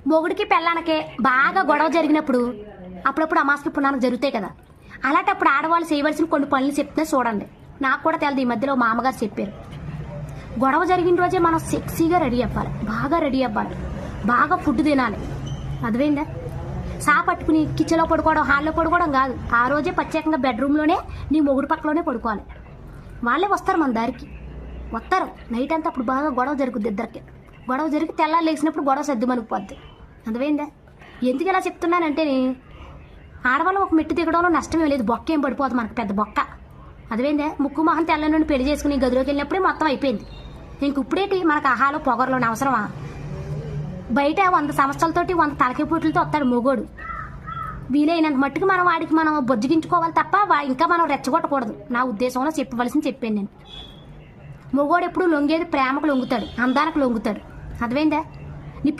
మొగుడికి పెళ్ళానికి బాగా గొడవ జరిగినప్పుడు అప్పుడప్పుడు అమాసకి పుణ్యానికి జరుగుతాయి కదా, అలాంటప్పుడు ఆడవాళ్ళు చేయవలసిన కొన్ని పనులు చెప్తే చూడండి. నాకు కూడా తెలియదు, ఈ మధ్యలో మా అమ్మగారు చెప్పారు. గొడవ జరిగిన రోజే మనం సెక్సీగా రెడీ అవ్వాలి, బాగా రెడీ అవ్వాలి, బాగా ఫుడ్ తినాలి. అర్థమైందా? పట్టుకుని కిచెన్లో పడుకోవడం, హాల్లో పడుకోవడం కాదు. ఆ రోజే ప్రత్యేకంగా బెడ్రూమ్లోనే నీ మొగుడు పక్కలోనే పడుకోవాలి. వాళ్ళే వస్తారు మన దారికి, వస్తారు నైట్ అంతా. అప్పుడు బాగా గొడవ జరుగుద్ది ఇద్దరికి. గొడవ జరిగి తెల్లారు లేచినప్పుడు గొడవ సర్దు మనుకుపోద్ది. అర్థమైందా? ఎందుకు ఇలా చెప్తున్నానంటే, ఆడవాళ్ళు ఒక మెట్టు దిగడంలో నష్టమే లేదు, బొక్క ఏం పడిపోదు మనకు, పెద్ద బొక్క. అర్థమైందా? ముక్కు మొహం తెల్ల నుండి పెళ్లి చేసుకుని గదిలోకి వెళ్ళినప్పుడే మొత్తం అయిపోయింది. ఇంక ఇప్పుడేంటి మనకు ఆహాలో పొగరలోని అవసరమా? బయట 100 సంవత్సరాలతోటి 100 తలకి పూట్లతో వస్తాడు మొగోడు. వీలైనంత మట్టుకు మనం వాడికి మనం బొజ్జగించుకోవాలి తప్ప ఇంకా మనం రెచ్చగొట్టకూడదు. నా ఉద్దేశంలో చెప్పవలసింది చెప్పాను నేను. మొగోడు ఎప్పుడు లొంగేది ప్రేమకు లొంగుతాడు, అందానికి లొంగుతాడు. అర్థమైందా? నీ